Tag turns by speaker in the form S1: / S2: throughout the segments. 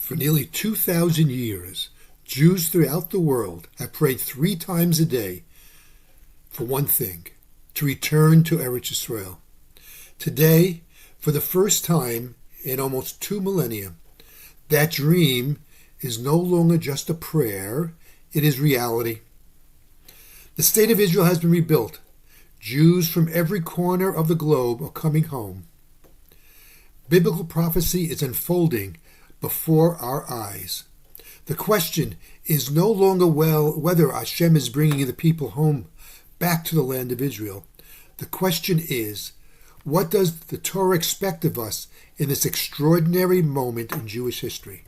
S1: For nearly 2,000 years, Jews throughout the world have prayed 3 times a day for one thing: to return to Eretz Yisrael. Today, for the first time in almost 2 millennia, that dream is no longer just a prayer, it is reality. The state of Israel has been rebuilt. Jews from every corner of the globe are coming home. Biblical prophecy is unfolding before our eyes. The question is no longer whether Hashem is bringing the people home back to the land of Israel. The question is, what does the Torah expect of us in this extraordinary moment in Jewish history?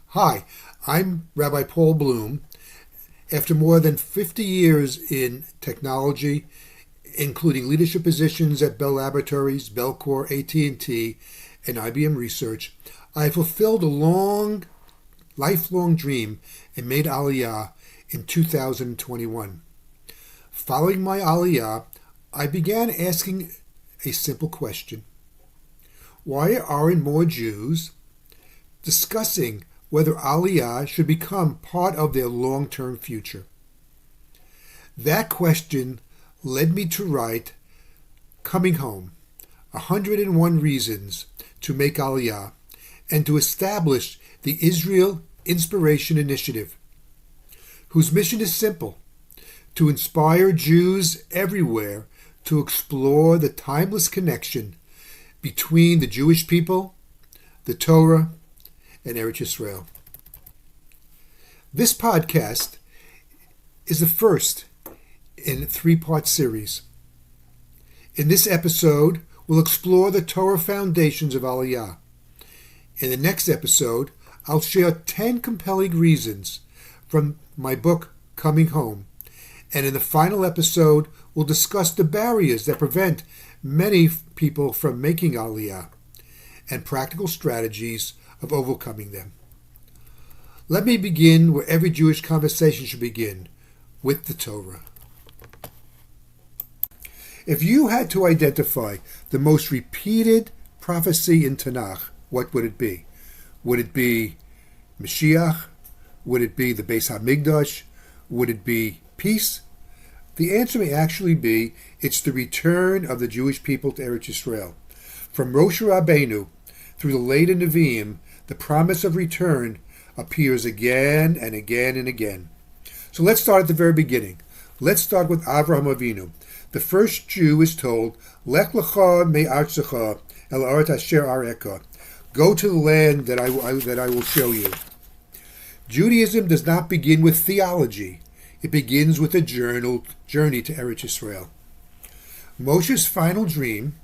S1: Hi, I'm Rabbi Paul Bloom. After more than 50 years in technology, including leadership positions at Bell Laboratories, Bellcore, AT&T, and IBM Research, I fulfilled a lifelong dream and made Aliyah in 2021. Following my Aliyah, I began asking a simple question. Why aren't more Jews discussing whether Aliyah should become part of their long-term future? That question led me to write Coming Home, 101 Reasons to Make Aliyah, and to establish the Israel Inspiration Initiative, whose mission is simple: to inspire Jews everywhere to explore the timeless connection between the Jewish people, the Torah, and Eretz Yisrael. This podcast is the first in a 3-part series. In this episode, we'll explore the Torah foundations of Aliyah. In the next episode, I'll share 10 compelling reasons from my book, Coming Home. And in the final episode, we'll discuss the barriers that prevent many people from making Aliyah and practical strategies of overcoming them. Let me begin where every Jewish conversation should begin, with the Torah. If you had to identify the most repeated prophecy in Tanach, what would it be? Would it be Mashiach? Would it be the Beis HaMikdash? Would it be peace? The answer may actually be it's the return of the Jewish people to Eretz Yisrael. From Moshe Rabbeinu through the later Nevi'im, the promise of return appears again and again and again. So let's start at the very beginning. Let's start with Avraham Avinu. The first Jew is told, Lech lecha me'artzecha el aretz asher areka. Go to the land that I will show you. Judaism does not begin with theology. It begins with a journey to Eretz Yisrael. Moshe's final dream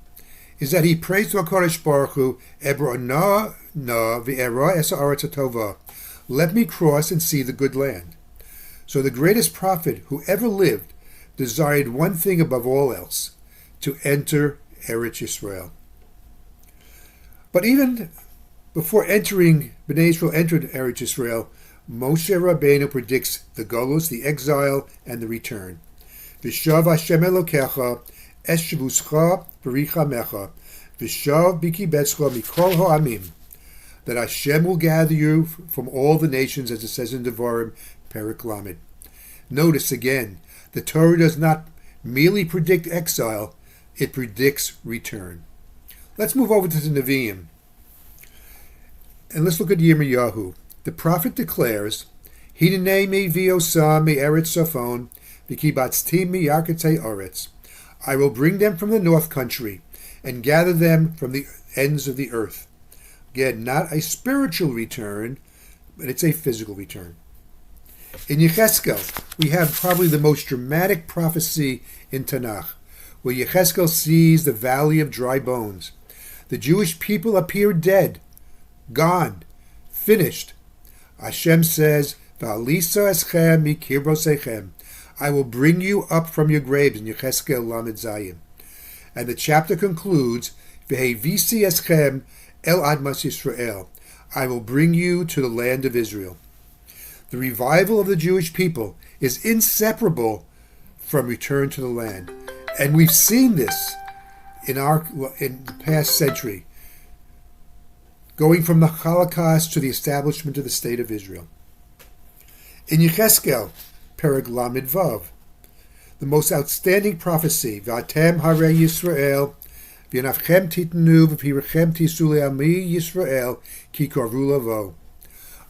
S1: is that he prays to HaKadosh Baruch Hu, Ebrona na v'era es ha'aretz hatova. Let me cross and see the good land. So the greatest prophet who ever lived desired one thing above all else: to enter Eretz Yisrael. But even before Bnei Israel entered Eretz Yisrael, Moshe Rabbeinu predicts the Golus, the exile, and the return. V'shav Hashem Elokecha es shavuscha v'richamecha v'shav b'kibetzcha mikol ha'amim, that Hashem will gather you from all the nations, as it says in Devarim, Perek Lamed. Notice again, the Torah does not merely predict exile, it predicts return. Let's move over to the Nevi'im. And let's look at Yirmiyahu. The prophet declares, Hinei me'viosa me'eretz safon, v'kibatztim me'yarketei oretz. I will bring them from the north country and gather them from the ends of the earth. Again, not a spiritual return, but it's a physical return. In Yechezkel, we have probably the most dramatic prophecy in Tanach, where Yechezkel sees the valley of dry bones. The Jewish people appear dead, gone, finished. Hashem says, V'alisa eschem mikirboseichem. I will bring you up from your graves in Yechezkel Lamed Zayin. And the chapter concludes, V'hevisi eschem el admas Yisrael. I will bring you to the land of Israel. The revival of the Jewish people is inseparable from return to the land. And we've seen this in the past century. going from the Holocaust to the establishment of the State of Israel. In Yechezkel, Perek Lamed Vav, the most outstanding prophecy, V'atem harei Yisrael, v'yanavchem titnu v'pirachem tisu le'ami Yisrael, ki korvu lavo.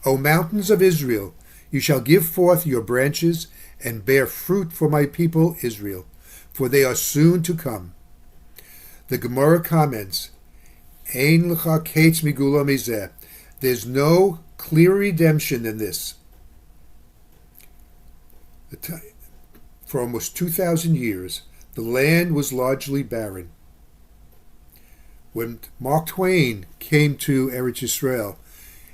S1: O mountains of Israel, you shall give forth your branches and bear fruit for my people Israel, for they are soon to come. The Gemara comments, Ein lecha kates migula mizeh. There's no clearer redemption than this. For almost 2,000 years, the land was largely barren. When Mark Twain came to Eretz Yisrael,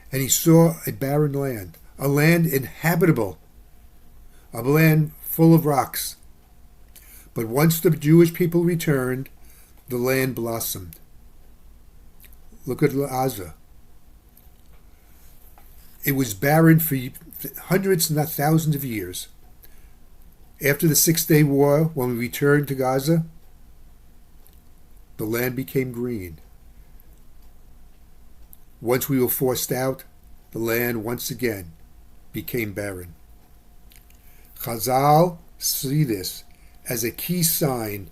S1: and he saw a barren land, a land inhabitable, a land full of rocks. But once the Jewish people returned, the land blossomed. Look at Gaza. It was barren for hundreds, not thousands of years. After the Six-Day War, when we returned to Gaza, the land became green. Once we were forced out, the land once again became barren. Chazal see this as a key sign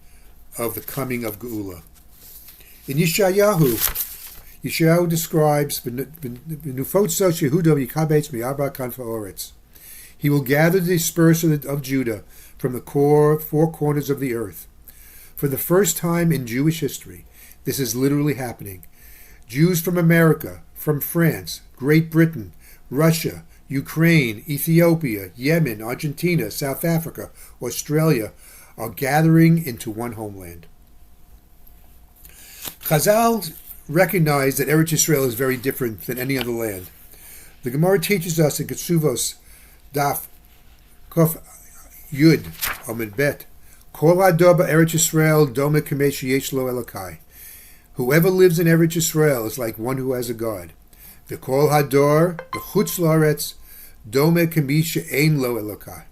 S1: of the coming of Geula. In Yeshayahu describes, he will gather the dispersed of Judah from the four corners of the earth. For the first time in Jewish history, this is literally happening. Jews from America, from France, Great Britain, Russia, Ukraine, Ethiopia, Yemen, Argentina, South Africa, Australia are gathering into one homeland. Chazal recognize that Eretz Yisrael is very different than any other land. The Gemara teaches us in Kesuvos Daf Kof Yud Amid Bet, Kol Hador Eretz Yisrael Dome Kamesh Yesh Lo Elokai. Whoever lives in Eretz Yisrael is like one who has a God. The Kol Hador B'chutz La'aretz Dome Kamesh Ein Lo Elokai.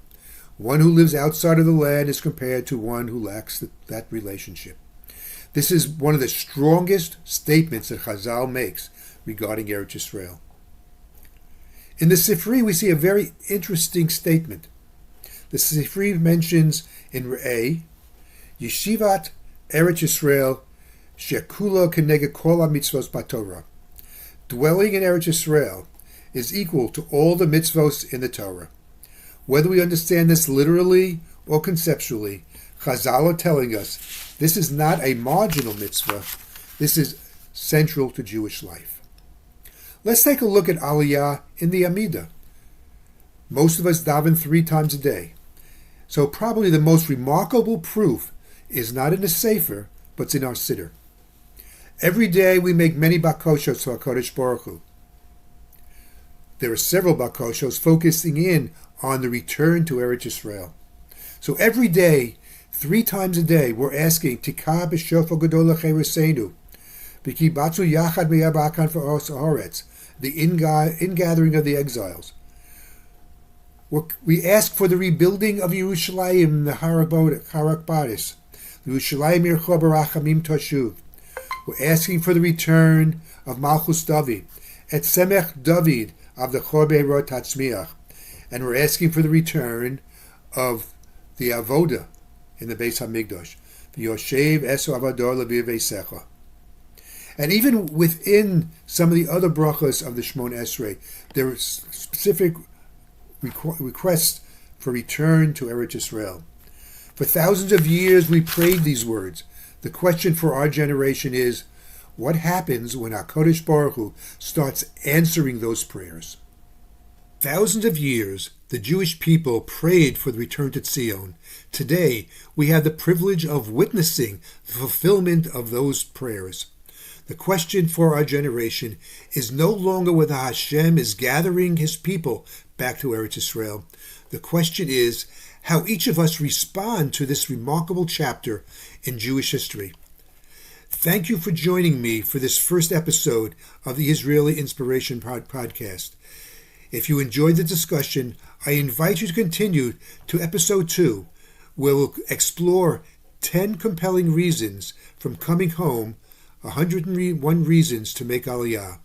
S1: One who lives outside of the land is compared to one who lacks that relationship. This is one of the strongest statements that Chazal makes regarding Eretz Yisrael. In the Sifri, we see a very interesting statement. The Sifri mentions in Re'eh, Yeshivat Eretz Yisrael Shekula Keneged Kol HaMitzvos BaTorah. Dwelling in Eretz Yisrael is equal to all the mitzvos in the Torah. Whether we understand this literally or conceptually, Chazal are telling us this is not a marginal mitzvah. This is central to Jewish life. Let's take a look at Aliyah in the Amidah. Most of us daven 3 times a day. So probably the most remarkable proof is not in the Sefer, but it's in our Siddur. Every day we make many bakoshos to HaKadosh Baruch Hu. There are several bakoshos focusing in on the return to Eretz Yisrael. So every day, 3 times a day, we're asking Tikah b'shofar gadol l'cheresenu, v'ki batzu yachad miyabakan fa'os haaretz, the ingathering of the exiles. We ask for the rebuilding of Yerushalayim, the Harak Baris, the Yerushalayim Yircho Barachamim Toshuv. We're asking for the return of Malchus David, et Semech David of the Chorbe Rot Hatzmiach, and we're asking for the return of the Avoda in the Beis HaMikdash, the Yoshev Eso Avador Levi Veisecha. And even within some of the other brachas of the Shmon Esrei, there are specific requests for return to Eretz Yisrael. For thousands of years we prayed these words. The question for our generation is, what happens when HaKadosh Baruch Hu starts answering those prayers? Thousands of years, the Jewish people prayed for the return to Zion. Today, we have the privilege of witnessing the fulfillment of those prayers. The question for our generation is no longer whether Hashem is gathering his people back to Eretz Yisrael. The question is how each of us respond to this remarkable chapter in Jewish history. Thank you for joining me for this first episode of the Israeli Inspiration Podcast. If you enjoyed the discussion, I invite you to continue to episode 2, where we'll explore 10 compelling reasons from coming home, 101 reasons to make Aliyah.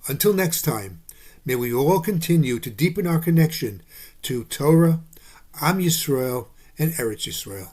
S1: Until next time, may we all continue to deepen our connection to Torah, Am Yisrael, and Eretz Yisrael.